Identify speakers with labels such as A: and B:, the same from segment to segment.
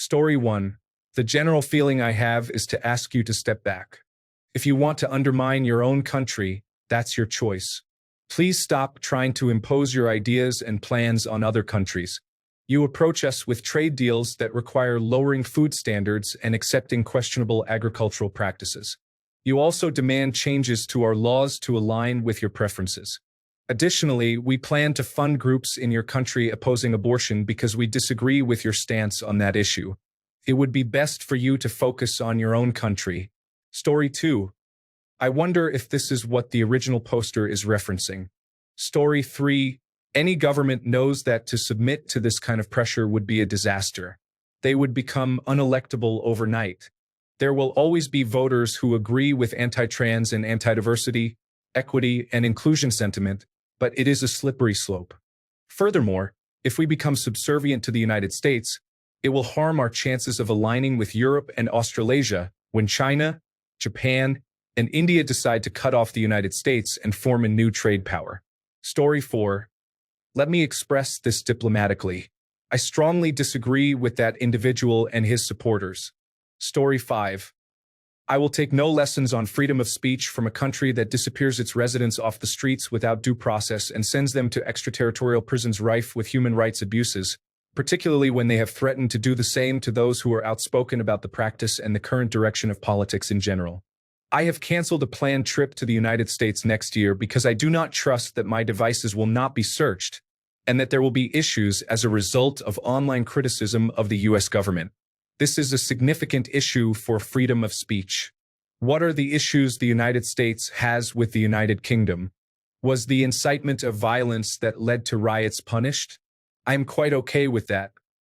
A: Story 1. The general feeling I have is to ask you to step back. If you want to undermine your own country, that's your choice. Please stop trying to impose your ideas and plans on other countries. You approach us with trade deals that require lowering food standards and accepting questionable agricultural practices. You also demand changes to our laws to align with your preferences. Additionally, we plan to fund groups in your country opposing abortion because we disagree with your stance on that issue. It would be best for you to focus on your own country. Story 2. I wonder if this is what the original poster is referencing. Story 3. Any government knows that to submit to this kind of pressure would be a disaster. They would become unelectable overnight. There will always be voters who agree with anti-trans and anti-diversity, equity, and inclusion sentiment, but it is a slippery slope. Furthermore, if we become subservient to the United States, it will harm our chances of aligning with Europe and Australasia when China, Japan, and India decide to cut off the United States and form a new trade power. Story 4. Let me express this diplomatically. I strongly disagree with that individual and his supporters. Story 5. I will take no lessons on freedom of speech from a country that disappears its residents off the streets without due process and sends them to extraterritorial prisons rife with human rights abuses, particularly when they have threatened to do the same to those who are outspoken about the practice and the current direction of politics in general. I have canceled a planned trip to the United States next year because I do not trust that my devices will not be searched and that there will be issues as a result of online criticism of the U.S. government. This is a significant issue for freedom of speech. What are the issues the United States has with the United Kingdom? Was the incitement of violence that led to riots punished? I am quite okay with that.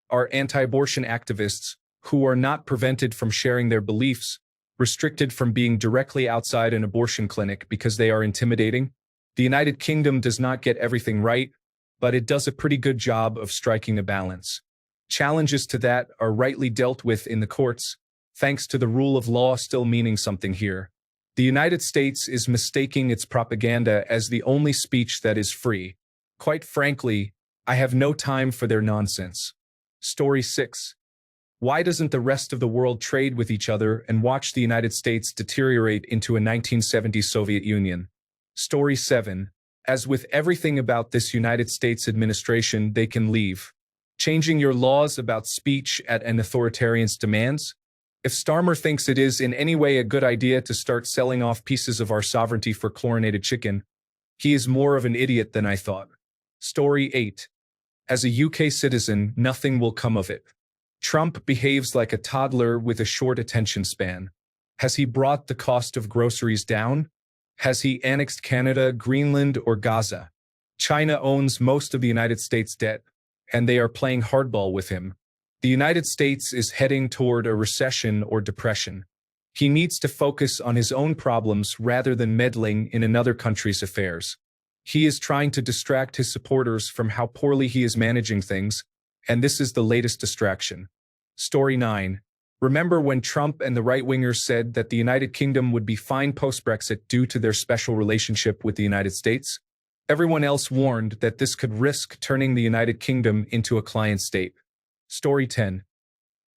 A: Are anti-abortion activists, who are not prevented from sharing their beliefs, restricted from being directly outside an abortion clinic because they are intimidating? The United Kingdom does not get everything right, but it does a pretty good job of striking a balance. Challenges to that are rightly dealt with in the courts, thanks to the rule of law still meaning something here. The United States is mistaking its propaganda as the only speech that is free. Quite frankly, I have no time for their nonsense. Story 6. Why doesn't the rest of the world trade with each other and watch the United States deteriorate into a 1970s Soviet Union? Story 7. As with everything about this United States administration, they can leave. Changing your laws about speech at an authoritarian's demands? If Starmer thinks it is in any way a good idea to start selling off pieces of our sovereignty for chlorinated chicken, he is more of an idiot than I thought. Story 8. As a UK citizen, nothing will come of it. Trump behaves like a toddler with a short attention span. Has he brought the cost of groceries down? Has he annexed Canada, Greenland, or Gaza? China owns most of the United States debt, and they are playing hardball with him. The United States is heading toward a recession or depression. He needs to focus on his own problems rather than meddling in another country's affairs. He is trying to distract his supporters from how poorly he is managing things, and this is the latest distraction. Story 9. Remember when Trump and the right-wingers said that the United Kingdom would be fine post-Brexit due to their special relationship with the United States? Everyone else warned that this could risk turning the United Kingdom into a client state. Story 10.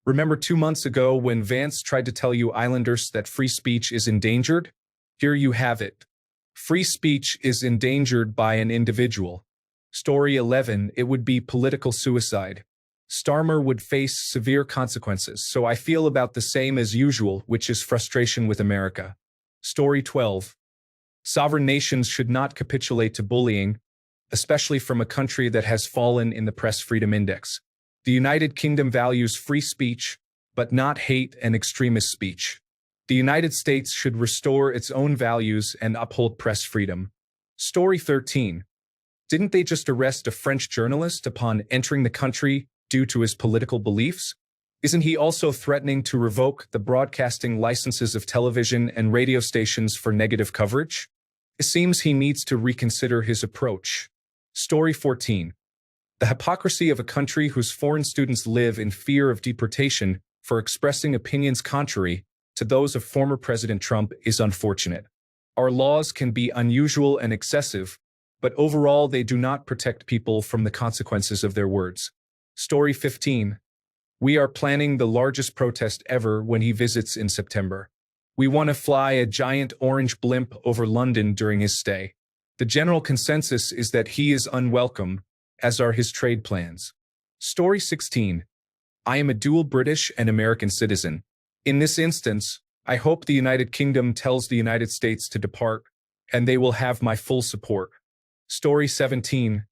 A: Remember 2 months ago when Vance tried to tell you islanders that free speech is endangered? Here you have it. Free speech is endangered by an individual. Story 11. It would be political suicide. Starmer would face severe consequences, so I feel about the same as usual, which is frustration with America. Story 12. Sovereign nations should not capitulate to bullying, especially from a country that has fallen in the Press Freedom Index. The United Kingdom values free speech, but not hate and extremist speech. The United States should restore its own values and uphold press freedom. Story 13. Didn't they just arrest a French journalist upon entering the country due to his political beliefs? Isn't he also threatening to revoke the broadcasting licenses of television and radio stations for negative coverage? It seems he needs to reconsider his approach. Story 14. The hypocrisy of a country whose foreign students live in fear of deportation for expressing opinions contrary to those of former President Trump is unfortunate. Our laws can be unusual and excessive, but overall they do not protect people from the consequences of their words. Story 15. We are planning the largest protest ever when he visits in September. We want to fly a giant orange blimp over London during his stay. The general consensus is that he is unwelcome, as are his trade plans. Story 16. I am a dual British and American citizen. In this instance, I hope the United Kingdom tells the United States to depart, and they will have my full support. Story 17.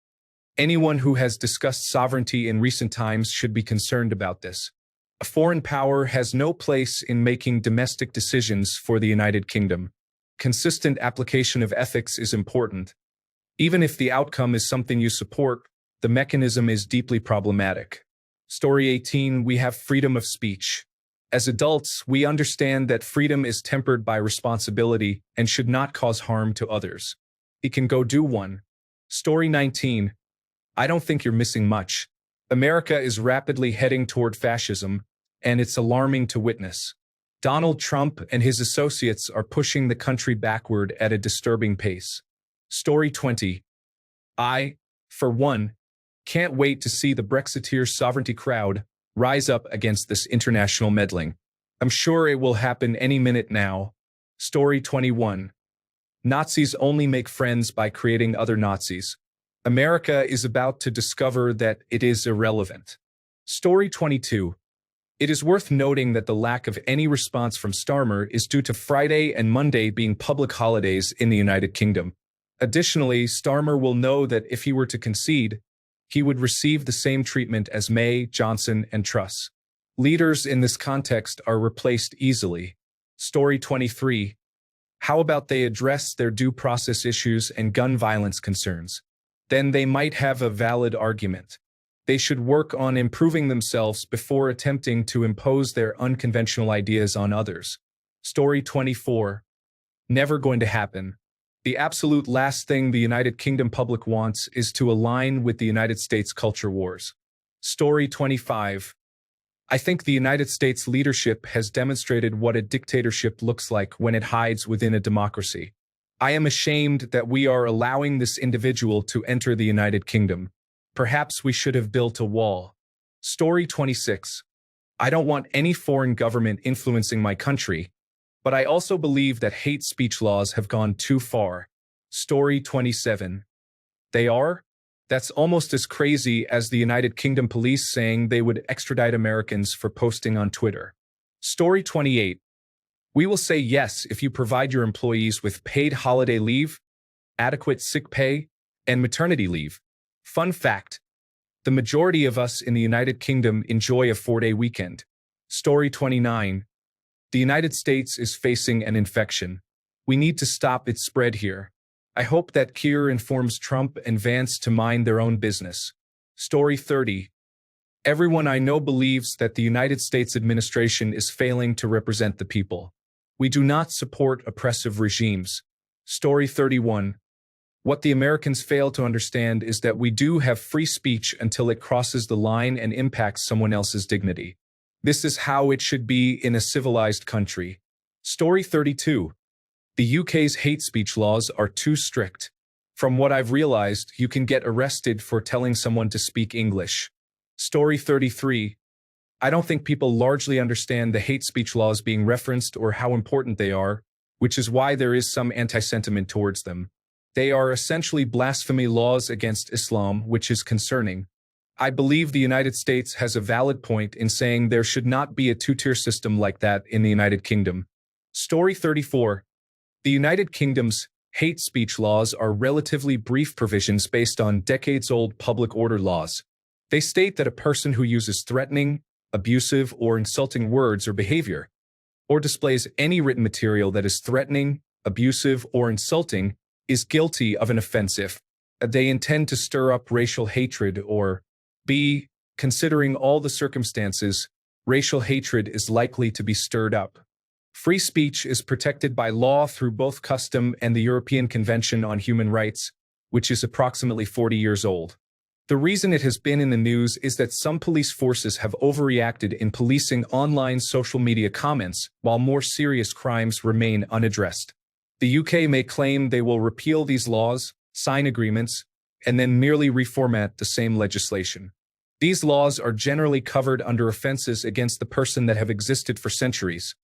A: Anyone who has discussed sovereignty in recent times should be concerned about this. A foreign power has no place in making domestic decisions for the United Kingdom. Consistent application of ethics is important. Even if the outcome is something you support, the mechanism is deeply problematic. Story 18. We have freedom of speech. As adults, we understand that freedom is tempered by responsibility and should not cause harm to others. It can go do one. Story 19. I don't think you're missing much. America is rapidly heading toward fascism, and it's alarming to witness. Donald Trump and his associates are pushing the country backward at a disturbing pace. Story 20. I, for one, can't wait to see the Brexiteer sovereignty crowd rise up against this international meddling. I'm sure it will happen any minute now. Story 21. Nazis only make friends by creating other Nazis. America is about to discover that it is irrelevant. Story 22. It is worth noting that the lack of any response from Starmer is due to Friday and Monday being public holidays in the United Kingdom. Additionally, Starmer will know that if he were to concede, he would receive the same treatment as May, Johnson, and Truss. Leaders in this context are replaced easily. Story 23. How about they address their due process issues and gun violence concerns? Then they might have a valid argument. They should work on improving themselves before attempting to impose their unconventional ideas on others. Story 24. Never going to happen. The absolute last thing the United Kingdom public wants is to align with the United States culture wars. Story 25. I think the United States leadership has demonstrated what a dictatorship looks like when it hides within a democracy. I am ashamed that we are allowing this individual to enter the United Kingdom. Perhaps we should have built a wall. Story 26. I don't want any foreign government influencing my country, but I also believe that hate speech laws have gone too far. Story 27. They are? That's almost as crazy as the United Kingdom police saying they would extradite Americans for posting on Twitter. Story 28. We will say yes if you provide your employees with paid holiday leave, adequate sick pay, and maternity leave. Fun fact: the majority of us in the United Kingdom enjoy a 4-day weekend. Story 29. The United States is facing an infection. We need to stop its spread here. I hope that Keir informs Trump and Vance to mind their own business. Story 30. Everyone I know believes that the United States administration is failing to represent the people. We do not support oppressive regimes. Story 31. What the Americans fail to understand is that we do have free speech until it crosses the line and impacts someone else's dignity. This is how it should be in a civilized country. Story 32. The UK's hate speech laws are too strict. From what I've realized, you can get arrested for telling someone to speak English. Story 33. I don't think people largely understand the hate speech laws being referenced or how important they are, which is why there is some anti-sentiment towards them. They are essentially blasphemy laws against Islam, which is concerning. I believe the United States has a valid point in saying there should not be a two-tier system like that in the United Kingdom. Story 34. The United Kingdom's hate speech laws are relatively brief provisions based on decades-old public order laws. They state that a person who uses threatening, abusive, or insulting words or behavior, or displays any written material that is threatening, abusive, or insulting, is guilty of an offense if they intend to stir up racial hatred or b. Considering all the circumstances, racial hatred is likely to be stirred up. Free speech is protected by law through both custom and the European Convention on Human Rights, which is approximately 40 years old. The reason it has been in the news is that some police forces have overreacted in policing online social media comments, while more serious crimes remain unaddressed. The UK may claim they will repeal these laws, sign agreements, and then merely reformat the same legislation. These laws are generally covered under offenses against the person that have existed for centuries,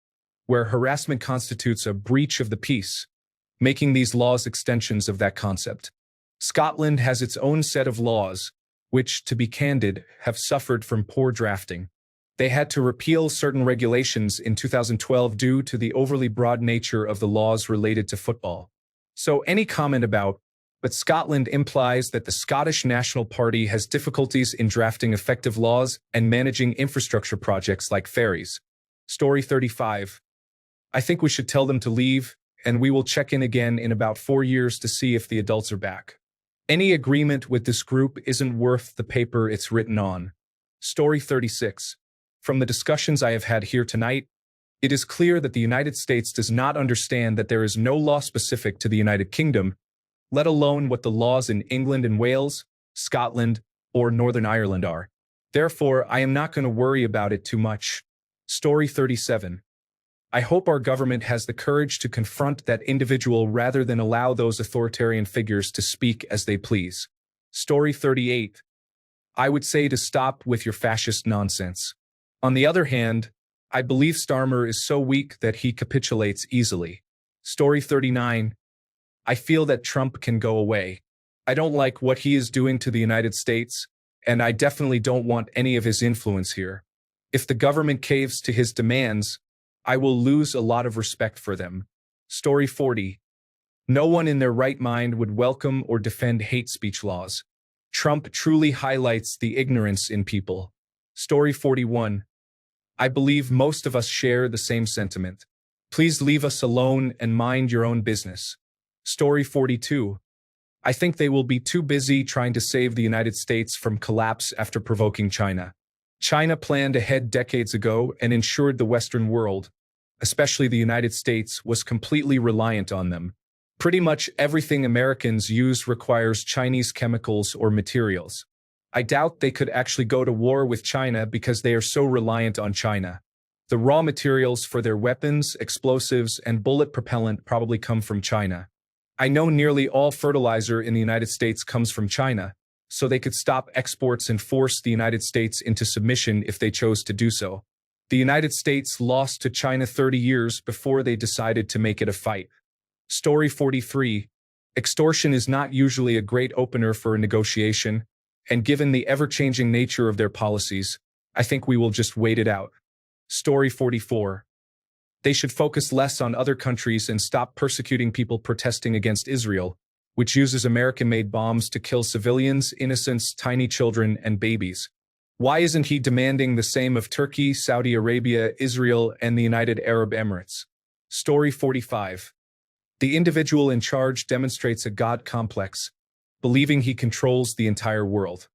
A: where harassment constitutes a breach of the peace, making these laws extensions of that concept. Scotland has its own set of laws, which, to be candid, have suffered from poor drafting. They had to repeal certain regulations in 2012 due to the overly broad nature of the laws related to football. So any comment about, but Scotland implies that the Scottish National Party has difficulties in drafting effective laws and managing infrastructure projects like ferries. Story 35. I think we should tell them to leave, and we will check in again in about 4 years to see if the adults are back. Any agreement with this group isn't worth the paper it's written on. Story 36. From the discussions I have had here tonight, it is clear that the United States does not understand that there is no law specific to the United Kingdom, let alone what the laws in England and Wales, Scotland, or Northern Ireland are. Therefore, I am not going to worry about it too much. Story 37. I hope our government has the courage to confront that individual rather than allow those authoritarian figures to speak as they please. Story 38. I would say to stop with your fascist nonsense. On the other hand, I believe Starmer is so weak that he capitulates easily. Story 39. I feel that Trump can go away. I don't like what he is doing to the United States, and I definitely don't want any of his influence here. If the government caves to his demands, I will lose a lot of respect for them. Story 40. No one in their right mind would welcome or defend hate speech laws. Trump truly highlights the ignorance in people. Story 41. I believe most of us share the same sentiment. Please leave us alone and mind your own business. Story 42. I think they will be too busy trying to save the United States from collapse after provoking China. China planned ahead decades ago and ensured the Western world, especially the United States, was completely reliant on them. Pretty much everything Americans use requires Chinese chemicals or materials. I doubt they could actually go to war with China because they are so reliant on China. The raw materials for their weapons, explosives, and bullet propellant probably come from China. I know nearly all fertilizer in the United States comes from China, so they could stop exports and force the United States into submission if they chose to do so. The United States lost to China 30 years before they decided to make it a fight. Story 43. Extortion is not usually a great opener for a negotiation, and given the ever-changing nature of their policies, I think we will just wait it out. Story 44. They should focus less on other countries and stop persecuting people protesting against Israel, which uses American-made bombs to kill civilians, innocents, tiny children, and babies. Why isn't he demanding the same of Turkey, Saudi Arabia, Israel, and the United Arab Emirates? Story 45. The individual in charge demonstrates a God complex, believing he controls the entire world.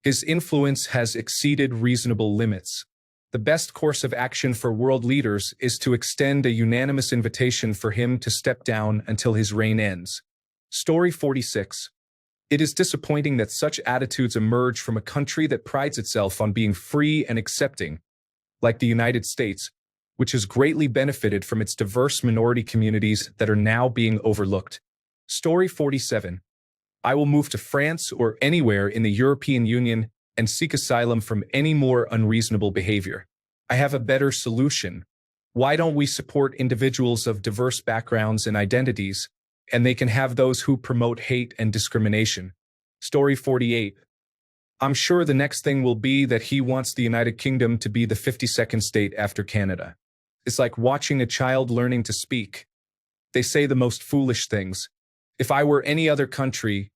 A: His influence has exceeded reasonable limits. The best course of action for world leaders is to extend a unanimous invitation for him to step down until his reign ends. Story 46. It is disappointing that such attitudes emerge from a country that prides itself on being free and accepting, like the United States, which has greatly benefited from its diverse minority communities that are now being overlooked. Story 47. I will move to France or anywhere in the European Union and seek asylum from any more unreasonable behavior. I have a better solution. Why don't we support individuals of diverse backgrounds and identities, and they can have those who promote hate and discrimination? Story 48. I'm sure the next thing will be that he wants the United Kingdom to be the 52nd state after Canada. It's like watching a child learning to speak. They say the most foolish things. If I were any other country,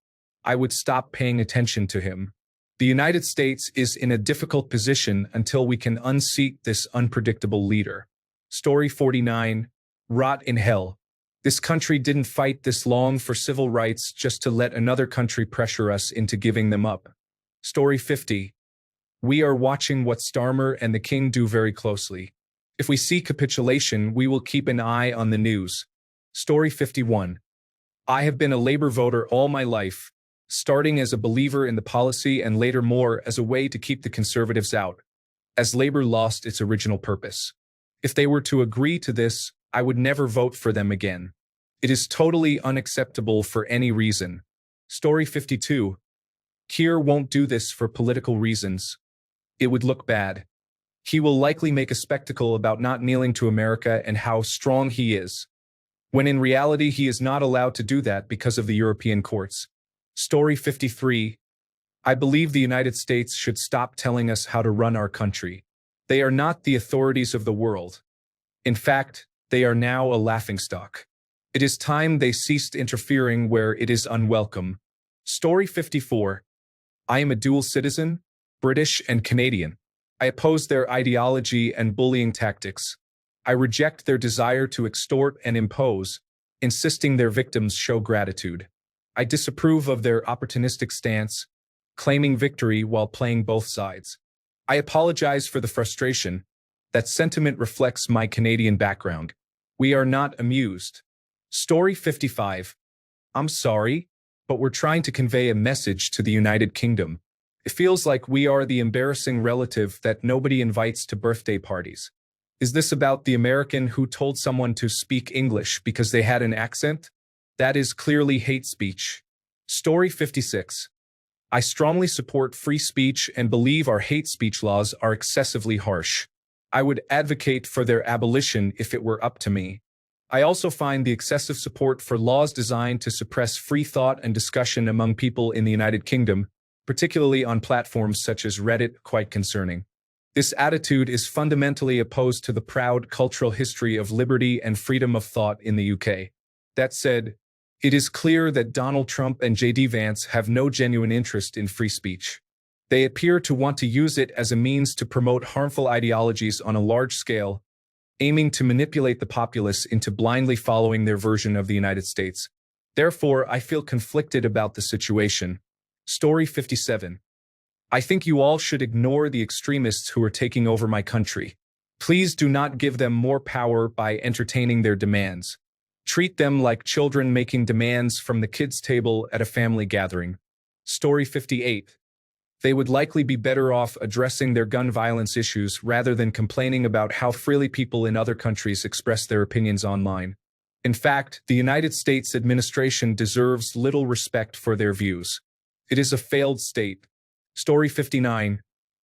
A: I would stop paying attention to him. The United States is in a difficult position until we can unseat this unpredictable leader. Story 49. Rot in hell. This country didn't fight this long for civil rights just to let another country pressure us into giving them up. Story 50. We are watching what Starmer and the King do very closely. If we see capitulation, we will keep an eye on the news. Story 51. I have been a Labour voter all my life, starting as a believer in the policy and later more as a way to keep the Conservatives out, as Labour lost its original purpose. If they were to agree to this, I would never vote for them again. It is totally unacceptable for any reason. Story 52. Keir won't do this for political reasons. It would look bad. He will likely make a spectacle about not kneeling to America and how strong he is, when in reality he is not allowed to do that because of the European courts. Story 53. I believe the United States should stop telling us how to run our country. They are not the authorities of the world. In fact, they are now a laughingstock. It is time they ceased interfering where it is unwelcome. Story 54. I am a dual citizen, British and Canadian. I oppose their ideology and bullying tactics. I reject their desire to extort and impose, insisting their victims show gratitude. I disapprove of their opportunistic stance, claiming victory while playing both sides. I apologize for the frustration. That sentiment reflects my Canadian background. We are not amused. Story 55. I'm sorry, but we're trying to convey a message to the United Kingdom. It feels like we are the embarrassing relative that nobody invites to birthday parties. Is this about the American who told someone to speak English because they had an accent? That is clearly hate speech. Story 56. I strongly support free speech and believe our hate speech laws are excessively harsh. I would advocate for their abolition if it were up to me. I also find the excessive support for laws designed to suppress free thought and discussion among people in the United Kingdom, particularly on platforms such as Reddit, quite concerning. This attitude is fundamentally opposed to the proud cultural history of liberty and freedom of thought in the UK. That said, it is clear that Donald Trump and J.D. Vance have no genuine interest in free speech. They appear to want to use it as a means to promote harmful ideologies on a large scale, aiming to manipulate the populace into blindly following their version of the United States. Therefore, I feel conflicted about the situation. Story 57. I think you all should ignore the extremists who are taking over my country. Please do not give them more power by entertaining their demands. Treat them like children making demands from the kids' table at a family gathering. Story 58. They would likely be better off addressing their gun violence issues rather than complaining about how freely people in other countries express their opinions online. In fact, the United States administration deserves little respect for their views. It is a failed state. Story 59.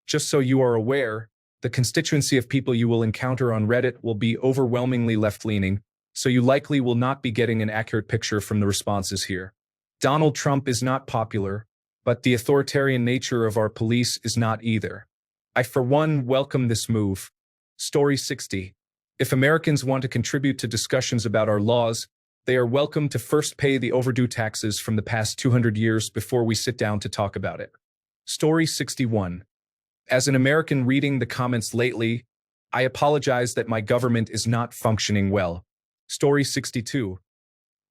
A: Just so you are aware, the constituency of people you will encounter on Reddit will be overwhelmingly left-leaning, so you likely will not be getting an accurate picture from the responses here. Donald Trump is not popular, but the authoritarian nature of our police is not either. I, for one, welcome this move. Story 60. If Americans want to contribute to discussions about our laws, they are welcome to first pay the overdue taxes from the past 200 years before we sit down to talk about it. Story 61. As an American reading the comments lately, I apologize that my government is not functioning well. Story 62.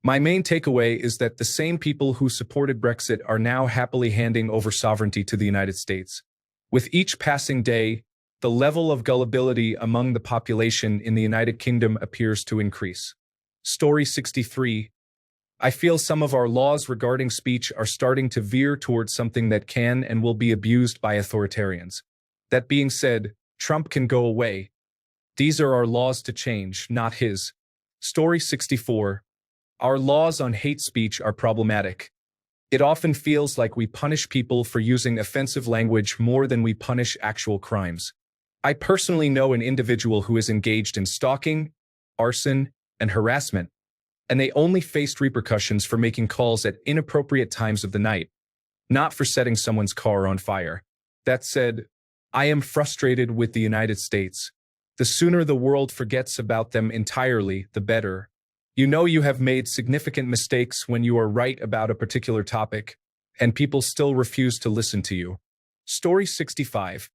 A: My main takeaway is that the same people who supported Brexit are now happily handing over sovereignty to the United States. With each passing day, the level of gullibility among the population in the United Kingdom appears to increase. Story 63. I feel some of our laws regarding speech are starting to veer towards something that can and will be abused by authoritarians. That being said, Trump can go away. These are our laws to change, not his. Story 64. Our laws on hate speech are problematic. It often feels like we punish people for using offensive language more than we punish actual crimes. I personally know an individual who is engaged in stalking, arson, and harassment, and they only faced repercussions for making calls at inappropriate times of the night, not for setting someone's car on fire. That said, I am frustrated with the United States. The sooner the world forgets about them entirely, the better. You know you have made significant mistakes when you are right about a particular topic, and people still refuse to listen to you. Story 65.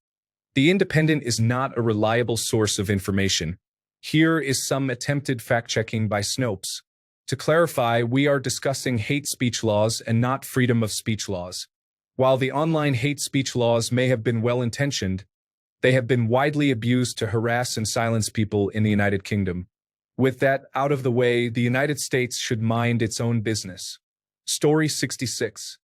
A: The Independent is not a reliable source of information. Here is some attempted fact-checking by Snopes. To clarify, we are discussing hate speech laws and not freedom of speech laws. While the online hate speech laws may have been well-intentioned, they have been widely abused to harass and silence people in the United Kingdom. With that out of the way, the United States should mind its own business. Story 66.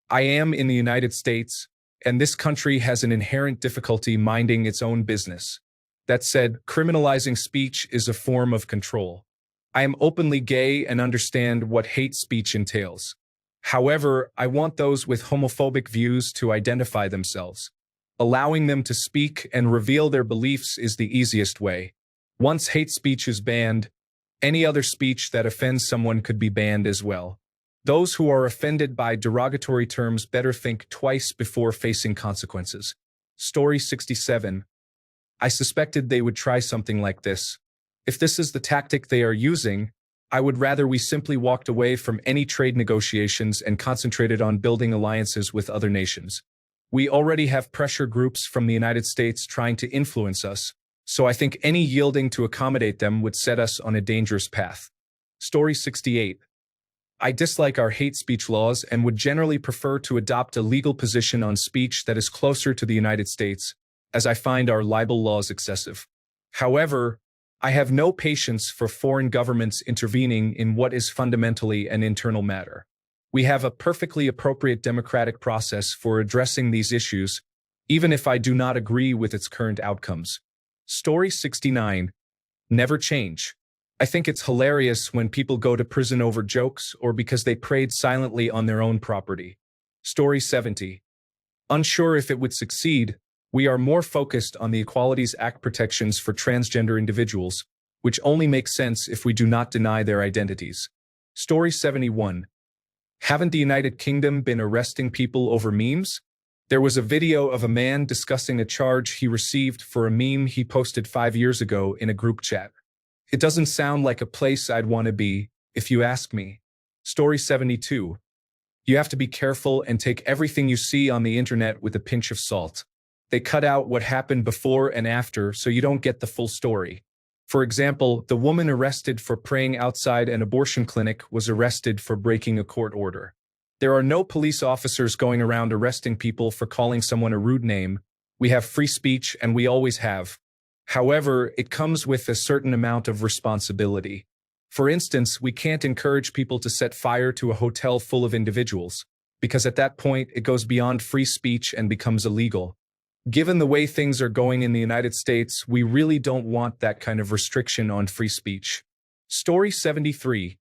A: I am in the United States, and this country has an inherent difficulty minding its own business. That said, criminalizing speech is a form of control. I am openly gay and understand what hate speech entails. However, I want those with homophobic views to identify themselves. Allowing them to speak and reveal their beliefs is the easiest way. Once hate speech is banned, any other speech that offends someone could be banned as well. Those who are offended by derogatory terms better think twice before facing consequences. Story 67. I suspected they would try something like this. If this is the tactic they are using, I would rather we simply walked away from any trade negotiations and concentrated on building alliances with other nations. We already have pressure groups from the United States trying to influence us, so I think any yielding to accommodate them would set us on a dangerous path. Story 68. I dislike our hate speech laws and would generally prefer to adopt a legal position on speech that is closer to the United States, as I find our libel laws excessive. However, I have no patience for foreign governments intervening in what is fundamentally an internal matter. We have a perfectly appropriate democratic process for addressing these issues, even if I do not agree with its current outcomes. Story 69. Never change. I think it's hilarious when people go to prison over jokes or because they prayed silently on their own property. Story 70. Unsure if it would succeed, we are more focused on the Equalities Act protections for transgender individuals, which only makes sense if we do not deny their identities. Story 71. Haven't the United Kingdom been arresting people over memes? There was a video of a man discussing a charge he received for a meme he posted 5 years ago in a group chat. It doesn't sound like a place I'd want to be, if you ask me. Story 72. You have to be careful and take everything you see on the internet with a pinch of salt. They cut out what happened before and after so you don't get the full story. For example, the woman arrested for praying outside an abortion clinic was arrested for breaking a court order. There are no police officers going around arresting people for calling someone a rude name. We have free speech and we always have. However, it comes with a certain amount of responsibility. For instance, we can't encourage people to set fire to a hotel full of individuals, because at that point it goes beyond free speech and becomes illegal. Given the way things are going in the United States, we really don't want that kind of restriction on free speech. Story 73.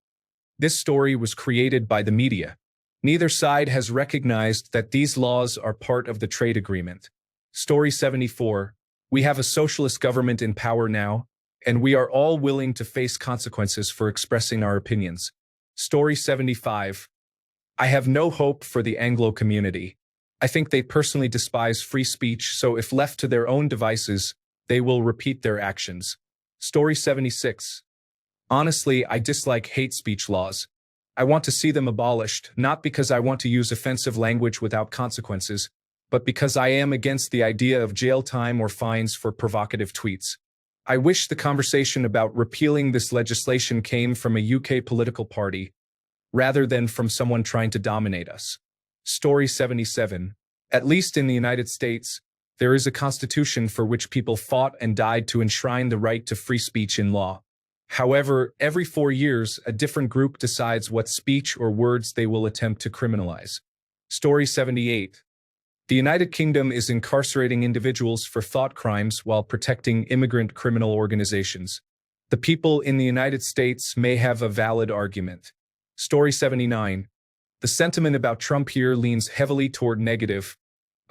A: This story was created by the media. Neither side has recognized that these laws are part of the trade agreement. Story 74. We have a socialist government in power now, and we are all willing to face consequences for expressing our opinions. Story 75. I have no hope for the Anglo community. I think they personally despise free speech, so if left to their own devices, they will repeat their actions. Story 76. Honestly, I dislike hate speech laws. I want to see them abolished, not because I want to use offensive language without consequences, but because I am against the idea of jail time or fines for provocative tweets. I wish the conversation about repealing this legislation came from a UK political party, rather than from someone trying to dominate us. Story 77. At least in the United States, there is a constitution for which people fought and died to enshrine the right to free speech in law. However, every 4 years, a different group decides what speech or words they will attempt to criminalize. Story 78. The United Kingdom is incarcerating individuals for thought crimes while protecting immigrant criminal organizations. The people in the United States may have a valid argument. Story 79. The sentiment about Trump here leans heavily toward negative,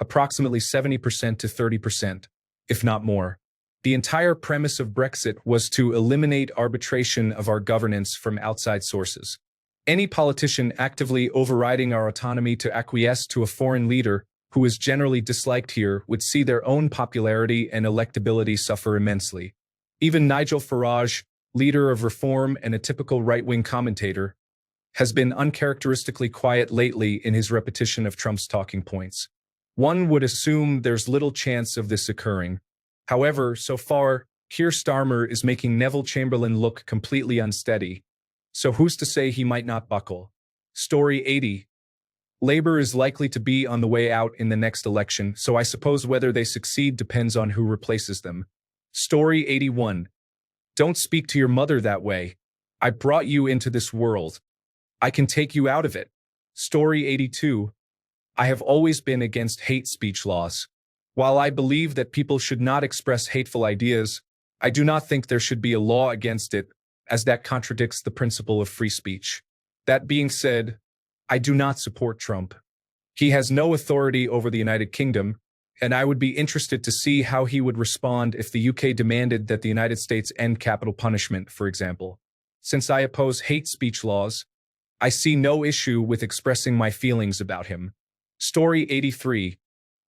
A: approximately 70% to 30%, if not more. The entire premise of Brexit was to eliminate arbitration of our governance from outside sources. Any politician actively overriding our autonomy to acquiesce to a foreign leader who is generally disliked here would see their own popularity and electability suffer immensely. Even Nigel Farage, leader of Reform and a typical right-wing commentator, has been uncharacteristically quiet lately in his repetition of Trump's talking points. One would assume there's little chance of this occurring. However, so far, Keir Starmer is making Neville Chamberlain look completely unsteady. So who's to say he might not buckle? Story 80. Labour is likely to be on the way out in the next election, so I suppose whether they succeed depends on who replaces them. Story 81. Don't speak to your mother that way. I brought you into this world. I can take you out of it. Story 82. I have always been against hate speech laws. While I believe that people should not express hateful ideas, I do not think there should be a law against it, as that contradicts the principle of free speech. That being said, I do not support Trump. He has no authority over the United Kingdom, And I would be interested to see how he would respond if the UK demanded that the United States end capital punishment, for example. Since I oppose hate speech laws, I see no issue with expressing my feelings about him. Story 83.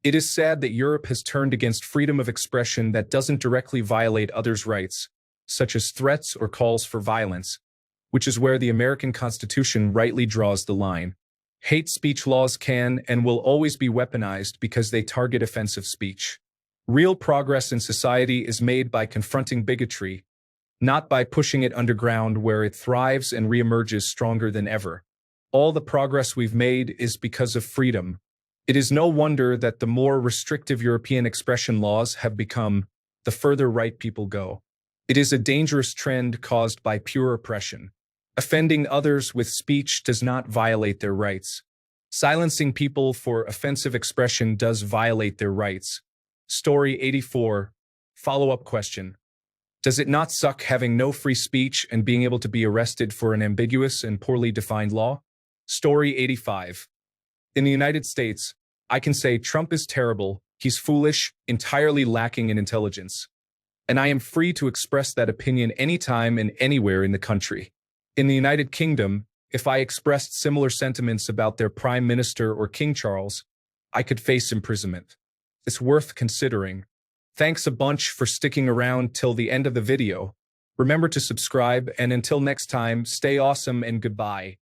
A: It is sad that Europe has turned against freedom of expression that doesn't directly violate others' rights, such as threats or calls for violence, which is where the American Constitution rightly draws the line. Hate speech laws can and will always be weaponized because they target offensive speech. Real progress in society is made by confronting bigotry, not by pushing it underground where it thrives and reemerges stronger than ever. All the progress we've made is because of freedom. It is no wonder that the more restrictive European expression laws have become, the further right people go. It is a dangerous trend caused by pure oppression. Offending others with speech does not violate their rights. Silencing people for offensive expression does violate their rights. Story 84. Follow-up question. Does it not suck having no free speech and being able to be arrested for an ambiguous and poorly defined law? Story 85. In the United States, I can say Trump is terrible, he's foolish, entirely lacking in intelligence. And I am free to express that opinion anytime and anywhere in the country. In the United Kingdom, if I expressed similar sentiments about their Prime Minister or King Charles, I could face imprisonment. It's worth considering. Thanks a bunch for sticking around till the end of the video. Remember to subscribe, and until next time, stay awesome and goodbye.